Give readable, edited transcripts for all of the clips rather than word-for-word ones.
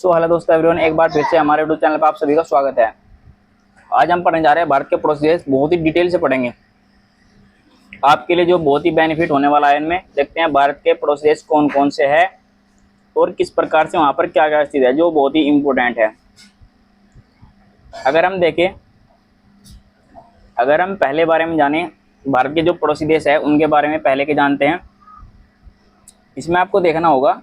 Hello दोस्तों everyone, एक बार फिर से हमारे यूट्यूब चैनल पर आप सभी का स्वागत है। आज हम पढ़ने जा रहे हैं भारत के प्रोसीजर्स, बहुत ही डिटेल से पढ़ेंगे आपके लिए, जो बहुत ही बेनिफिट होने वाला है। इनमें देखते हैं भारत के प्रोसीजर्स कौन कौन से हैं और किस प्रकार से वहाँ पर क्या क्या स्थित है, जो बहुत ही इम्पोर्टेंट है। अगर हम पहले बारे में जाने, भारत के जो पड़ोसी देश है उनके बारे में पहले के जानते हैं। इसमें आपको देखना होगा,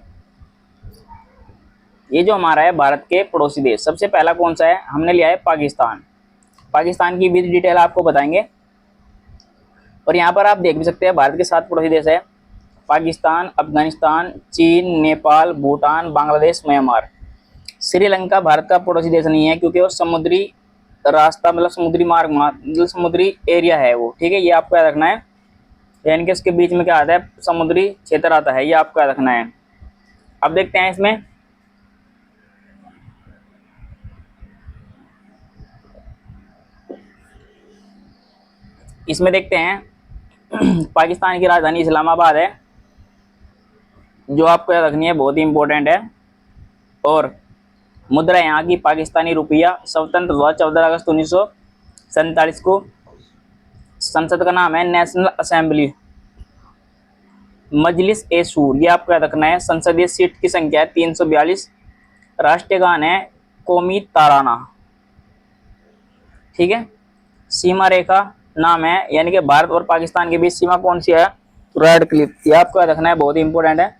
ये जो हमारा है भारत के पड़ोसी देश, सबसे पहला कौन सा है, हमने लिया है पाकिस्तान। पाकिस्तान की विद डिटेल आपको बताएंगे। और यहाँ पर आप देख भी सकते हैं भारत के 7 पड़ोसी देश है: पाकिस्तान, अफगानिस्तान, चीन, नेपाल, भूटान, बांग्लादेश, म्यांमार। श्रीलंका भारत का पड़ोसी देश नहीं है, क्योंकि वो समुद्री रास्ता, मतलब समुद्री मार्ग, मतलब समुद्री एरिया है वो, ठीक है। ये आपको याद रखना है, यानी कि इसके बीच में क्या आता है, समुद्री क्षेत्र आता है, ये आपको याद रखना है। अब देखते हैं इसमें देखते हैं पाकिस्तान की राजधानी इस्लामाबाद है, जो आपको याद रखनी है, बहुत ही इंपॉर्टेंट है। और मुद्रा यहाँ की पाकिस्तानी रुपया। स्वतंत्र हुआ 14 अगस्त 1947 को। संसद का नाम है नेशनल असेंबली, मजलिस ए शूर, ये आपको याद रखना है। संसदीय सीट की संख्या है 342। राष्ट्रीय गान है कौमी ताराना, ठीक है। सीमा रेखा नाम है, यानी कि भारत और पाकिस्तान के बीच सीमा कौन सी है, रेड क्लिफ, ये आपको याद रखना है, बहुत ही इंपॉर्टेंट है।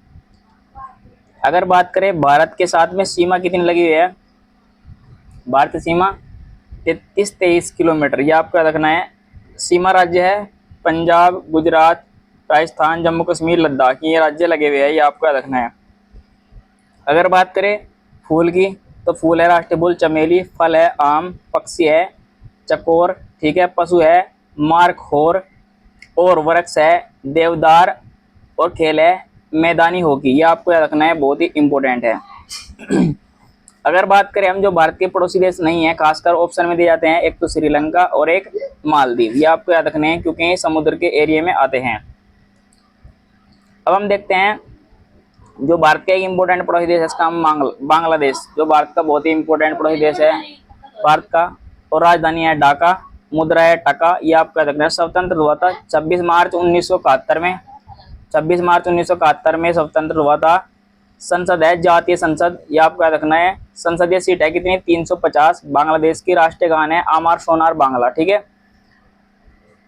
अगर बात करें भारत के साथ में सीमा कितनी लगी हुई है, भारत सीमा 33-23 किलोमीटर, ये आपको याद रखना है। सीमा राज्य है पंजाब, गुजरात, राजस्थान, जम्मू कश्मीर, लद्दाख, ये राज्य लगे हुए हैं, ये आपको याद रखना है। अगर बात करें फूल की, तो फूल है राष्ट्रीय फूल चमेली, फल है आम, पक्षी है चकोर, ठीक है, पशु है मार्खोर, और वृक्ष है देवदार, और खेल है मैदानी हॉकी, ये आपको याद रखना है, बहुत ही इंपॉर्टेंट है। अगर बात करें हम जो भारत के पड़ोसी देश नहीं है, खासकर ऑप्शन में दिए जाते हैं, एक तो श्रीलंका और एक मालदीव, ये आपको याद रखने हैं, क्योंकि ये समुद्र के एरिया में आते हैं। अब हम देखते हैं जो भारत का एक इम्पोर्टेंट पड़ोसी देश है, इसका नाम बांग्लादेश, जो भारत का बहुत ही इम्पोर्टेंट पड़ोसी देश है भारत का। और राजधानी है ढाका, मुद्रा है टका, ये आपको याद रखना है। स्वतंत्र हुआ था 26 मार्च 1971 में, 26 मार्च 1971 में स्वतंत्र हुआ था। संसद है जातीय संसद, ये आपको याद रखना है। संसदीय सीट है कितनी, 350। बांग्लादेश की राष्ट्रीय गान है आमार सोनार बांग्ला, ठीक है।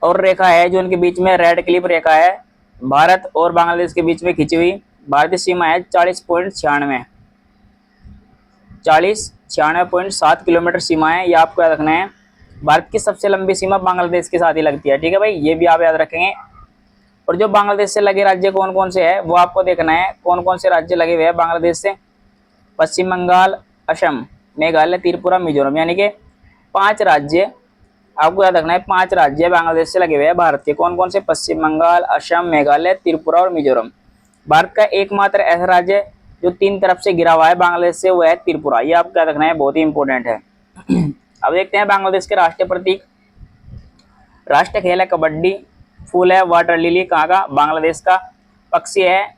और रेखा है जो उनके बीच में, रेड क्लिफ रेखा है, भारत और बांग्लादेश के बीच में खींची हुई। भारतीय सीमा है 40.96 किलोमीटर सीमा है, ये आपको याद रखना है। भारत की सबसे लंबी सीमा बांग्लादेश के साथ ही लगती है, ठीक है भाई, ये भी आप याद रखेंगे। और जो बांग्लादेश से लगे राज्य कौन कौन से है, वो आपको देखना है, कौन कौन से राज्य लगे हुए हैं बांग्लादेश से। पश्चिम बंगाल, असम, मेघालय, त्रिपुरा, मिजोरम, यानी कि 5 राज्य आपको याद रखना है। 5 राज्य बांग्लादेश से लगे हुए हैं भारत के, कौन कौन से, पश्चिम बंगाल, असम, मेघालय, त्रिपुरा और मिजोरम। भारत का एकमात्र ऐसा राज्य जो 3 तरफ से घिरा हुआ है बांग्लादेश से, वो है त्रिपुरा, ये आपको याद रखना है, बहुत ही इंपॉर्टेंट है। अब देखते हैं बांग्लादेश के राष्ट्रीय प्रतीक। राष्ट्रीय खेल है कबड्डी, फूल है वाटर लिली, कहाँ का, बांग्लादेश का। पक्षी है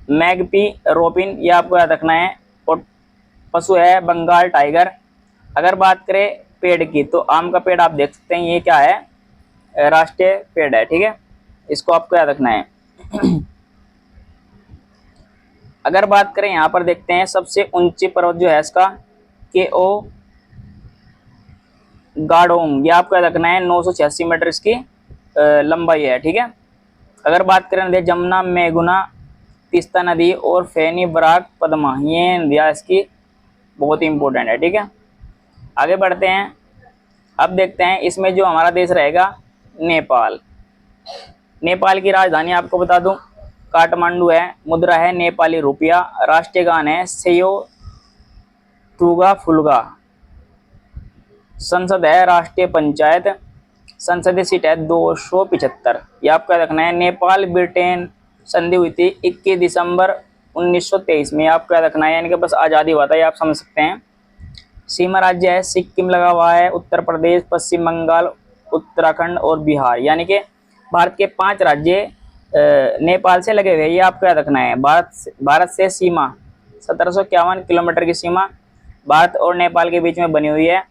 मैगपी रोपिन, ये आपको याद रखना है। और पशु है बंगाल टाइगर। अगर बात करें पेड़ की, तो आम का पेड़ आप देख सकते हैं, ये क्या है, राष्ट्रीय पेड़ है, ठीक है, इसको आपको याद रखना है। अगर बात करें यहाँ पर देखते हैं सबसे ऊंची पर्वत जो है इसका, KO गाडोंग, ये आपको याद रखना है, 986 मीटर इसकी लंबाई है, ठीक है। अगर बात करें नदी, जमुना, मेघना, तीस्ता नदी और फेनी, बराक, पद्मा, ये नदियाँ इसकी बहुत ही इंपॉर्टेंट है, ठीक है। आगे बढ़ते हैं, अब देखते हैं इसमें जो हमारा देश रहेगा नेपाल। नेपाल की राजधानी आपको बता दूं, काठमांडू है, मुद्रा है नेपाली रुपया, राष्ट्रीय गान है सेयो तुगा फुलगा, संसद है राष्ट्रीय पंचायत, संसदीय सीट है 275, ये आपका रखना है। नेपाल ब्रिटेन संधि हुई थी 21 दिसंबर 1923 में, आपका रखना है, यानी कि बस आज़ादी हुआ था, ये आप समझ सकते हैं। सीमा राज्य है सिक्किम लगा हुआ है, उत्तर प्रदेश, पश्चिम बंगाल, उत्तराखंड और बिहार, यानी कि भारत के 5 राज्य नेपाल से लगे हुए, ये आपको याद रखना है। भारत से सीमा 1751 किलोमीटर की सीमा भारत और नेपाल के बीच में बनी हुई है।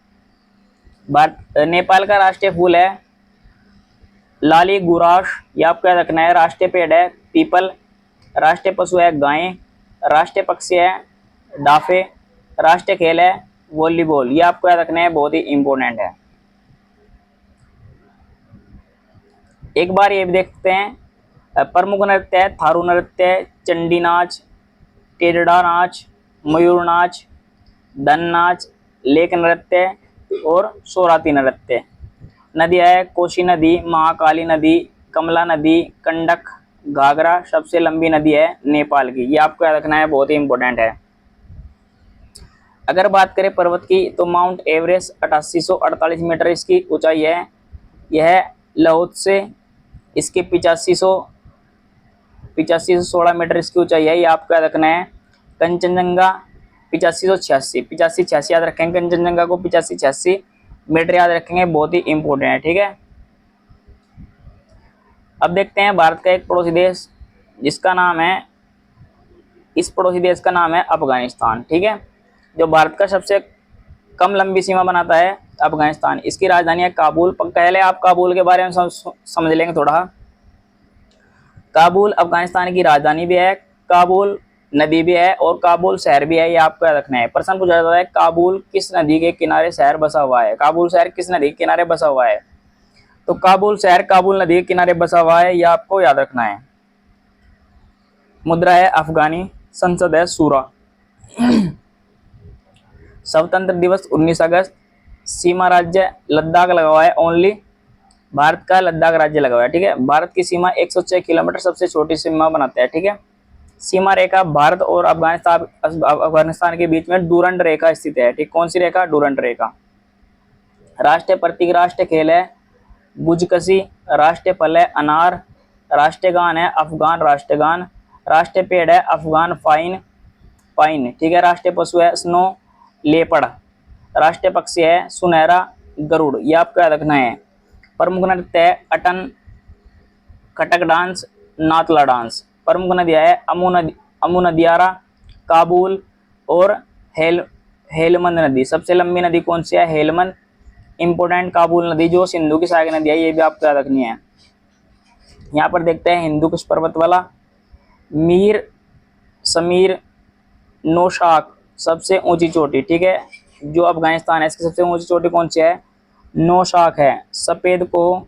नेपाल का राष्ट्रीय फूल है लाली गुराश, ये आपको याद रखना है। राष्ट्रीय पेड़ है पीपल, राष्ट्रीय पशु है गाय, राष्ट्रीय पक्षी है डाफे, राष्ट्रीय खेल है वॉलीबॉल, ये आपको याद रखना है, बहुत ही इंपॉर्टेंट है। एक बार ये भी देखते हैं, प्रमुख नृत्य है थारू नृत्य, चंडी नाच, टेरडा नाच, मयूर नाच, धन नाच, लेक नृत्य और सोराती नृत्य। नदियाँ है कोसी नदी, महाकाली नदी, कमला नदी, कंडक, घाघरा, सबसे लंबी नदी है नेपाल की, ये आपको याद रखना है, बहुत ही इंपॉर्टेंट है। अगर बात करें पर्वत की तो माउंट एवरेस्ट 8848 मीटर इसकी ऊंचाई है। यह लाहौल से इसके 8516 मीटर इसकी ऊंचाई है, ये आपको याद रखना है। कंचनजंगा 8586 याद रखेंगे, कंचनजंगा को 8586 मीटर याद रखेंगे, बहुत ही इंपॉर्टेंट है, ठीक है। अब देखते हैं भारत का एक पड़ोसी देश जिसका नाम है, इस पड़ोसी देश का नाम है अफगानिस्तान, ठीक है। जो भारत का सबसे कम लंबी सीमा बनाता है अफगानिस्तान। इसकी राजधानी है काबुल। पहले आप काबुल के बारे में समझ लेंगे थोड़ा। काबुल अफगानिस्तान की राजधानी भी है, काबुल नदी भी है और काबुल शहर भी है, ये आपको याद रखना है। प्रश्न पूछा जाता है काबुल किस नदी के किनारे शहर बसा हुआ है, काबुल शहर किस नदी के किनारे बसा हुआ है, तो काबुल शहर काबुल नदी के किनारे बसा हुआ है, ये आपको याद रखना है। मुद्रा है अफगानी, संसद है सूरा। स्वतंत्र दिवस 19 अगस्त। सीमा राज्य लद्दाख लगा हुआ है ओनली, भारत का लद्दाख राज्य लगा हुआ है, ठीक है। भारत की सीमा 106 किलोमीटर सबसे छोटी सीमा बनाता है, ठीक है। सीमा रेखा भारत और अफगानिस्तान के बीच में डूरंड रेखा स्थित है, ठीक। कौन सी रेखा? डूरंड रेखा। राष्ट्रीय प्रतीक, राष्ट्रीय खेल है बुजकसी, राष्ट्रीय फल है अनार, राष्ट्रीय गान है अफगान राष्ट्रीय गान, राष्ट्रीय पेड़ है अफगान पाइन, ठीक है। राष्ट्रीय पशु है स्नो लेपर्ड, राष्ट्रीय पक्षी है सुनहरा गरुड़, ये आपको याद रखना है। प्रमुख नृत्य है अटन, कटक डांस, नातला डांस। प्रमुख नदियाँ है अमू नदियारा, काबुल और हेलमंद नदी। सबसे लंबी नदी कौन सी है? हेलमंद। इंपोर्टेंट काबुल नदी जो सिंधु की सहायक नदी है, ये भी आपको याद रखनी है। यहाँ पर देखते हैं हिंदू कुश पर्वत वाला, मीर समीर नौशाक सबसे ऊंची चोटी, ठीक है। जो अफगानिस्तान है इसकी सबसे ऊंची चोटी कौन सी है? नौशाक है। सफेद को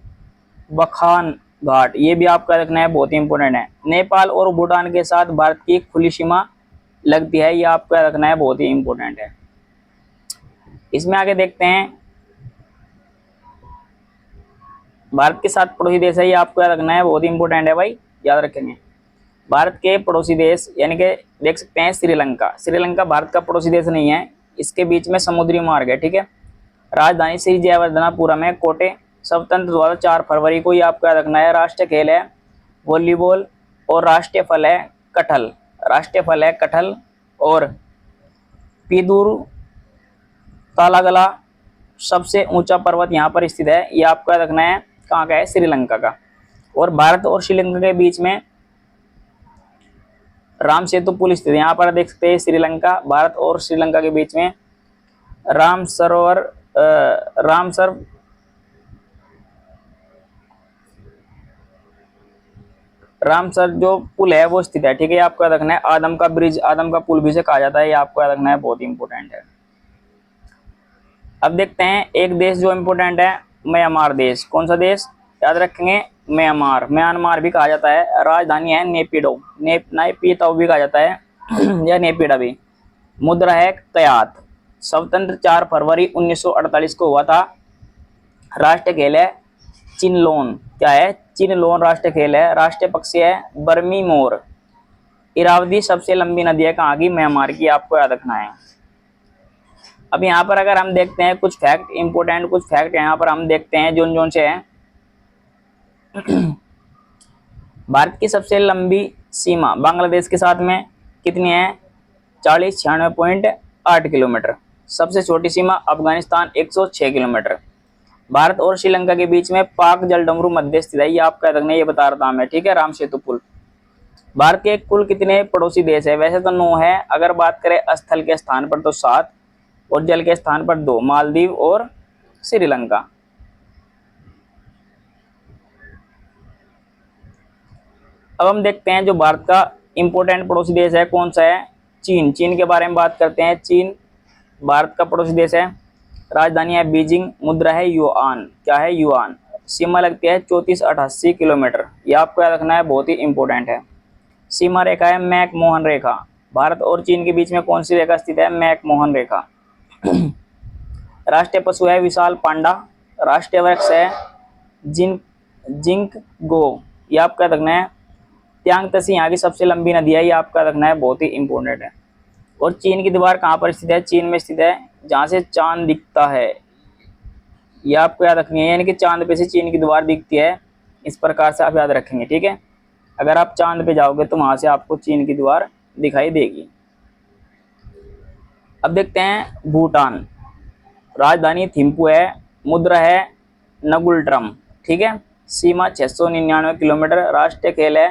बखान घाट, ये भी आपका रखना है, बहुत ही इंपॉर्टेंट है। नेपाल और भूटान के साथ भारत की खुली सीमा लगती है, ये आपका रखना है, बहुत ही इंपॉर्टेंट है। इसमें आगे देखते हैं भारत के साथ पड़ोसी देश है, ये आपको याद रखना है, बहुत ही इंपॉर्टेंट है भाई, याद रखेंगे। भारत के पड़ोसी देश यानी कि देख सकते हैं श्रीलंका। श्रीलंका भारत का पड़ोसी देश नहीं है, इसके बीच में समुद्री मार्ग है, ठीक है। राजधानी श्री जयवर्धनापुरम है कोटे। स्वतंत्र द्वारा 4 फरवरी को, ये आपको याद रखना है। राष्ट्रीय खेल है वॉलीबॉल और राष्ट्रीय फल है कटहल, राष्ट्रीय फल है कटहल। और पीदूर तालागला सबसे ऊंचा पर्वत यहाँ पर स्थित है, ये आपको याद रखना है, कहाँ का है? श्रीलंका का। और भारत और श्रीलंका के बीच में राम सेतु पुल स्थित है, यहाँ पर देख सकते हैं श्रीलंका, भारत और श्रीलंका के बीच में राम सर जो पुल है वो स्थित है, ठीक है। आपको याद रखना है। आदम का ब्रिज, आदम का पुल भी से कहा जाता है, ये आपको याद रखना है, बहुत ही इंपॉर्टेंट है। अब देखते हैं एक देश जो इंपॉर्टेंट है, म्यांमार देश। कौन सा देश? याद रखेंगे म्यांमार भी कहा जाता है। राजधानी है नेपिडो, नेपिडो भी कहा जाता है या नेपिडा भी। मुद्रा है कयात। स्वतंत्र 4 फरवरी 1948 को हुआ था। राष्ट्रीय खेल है चिनलोन, क्या है? चिनलोन राष्ट्रीय खेल है। राष्ट्रीय पक्षी है बर्मी मोर। इरावदी सबसे लंबी नदी है कहाँ की? म्यांमार की, आपको याद रखना है। अब यहाँ पर अगर हम देखते हैं कुछ फैक्ट, इंपोर्टेंट कुछ फैक्ट यहाँ पर हम देखते हैं जोन से है। भारत की सबसे लंबी सीमा बांग्लादेश के साथ में कितनी है? 4096.8 किलोमीटर। सबसे छोटी सीमा अफगानिस्तान 106 किलोमीटर। भारत और श्रीलंका के बीच में पाक जलडमरू मध्य स्थित है, ये आपका रखना, ये बता रहा था मैं, ठीक है। राम सेतु पुल। भारत के कुल कितने पड़ोसी देश है? वैसे तो 9 है, अगर बात करें स्थल के स्थान पर तो 7 और जल के स्थान पर 2, मालदीव और श्रीलंका। अब हम देखते हैं जो भारत का इंपोर्टेंट पड़ोसी देश है कौन सा है? चीन। चीन के बारे में बात करते हैं। चीन भारत का पड़ोसी देश है। राजधानी है बीजिंग, मुद्रा है युआन। क्या है? युआन। सीमा लगती है 3488 किलोमीटर। ये आपको याद रखना है, बहुत ही इंपॉर्टेंट है। सीमा रेखा है मैकमोहन रेखा। भारत और चीन के बीच में कौन सी रेखा स्थित है? मैकमोहन रेखा। राष्ट्रीय पशु है विशाल पांडा। राष्ट्रीय वृक्ष है जिंक गो। ये आपका रखना है। त्यांग तसी यहाँ की सबसे लंबी नदी है, ये आपका रखना है, बहुत ही इंपॉर्टेंट है। और चीन की दीवार कहाँ पर स्थित है? चीन में स्थित है जहाँ से चांद दिखता है। ये आपको याद रखनी है, यानी कि चांद पे से चीन की दीवार दिखती है। इस प्रकार से आप याद रखेंगे, ठीक है। अगर आप चांद पे जाओगे तो वहां से आपको चीन की दीवार दिखाई देगी। अब देखते हैं भूटान। राजधानी थिम्पू है, मुद्रा है नगुलट्रम, ठीक है। सीमा 699 किलोमीटर। राष्ट्रीय खेल है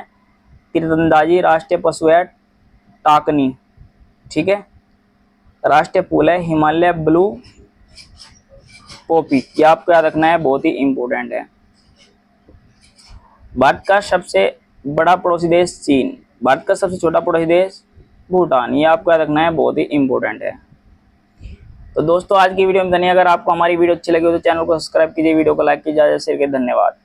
तीरंदाजी। राष्ट्रीय पशु है टाकनी, ठीक है। राष्ट्रीय फूल है हिमालय ब्लू पोपी। ये आपको याद रखना है, बहुत ही इंपॉर्टेंट है। भारत का सबसे बड़ा पड़ोसी देश चीन। भारत का सबसे छोटा पड़ोसी देश भूटान। ये आपको याद रखना है, बहुत ही इंपॉर्टेंट है। तो दोस्तों आज की वीडियो में धन्यवाद। अगर आपको हमारी वीडियो अच्छी लगी हो तो चैनल को सब्सक्राइब कीजिए, वीडियो को लाइक कीजिए। शेयर कीजिए। धन्यवाद।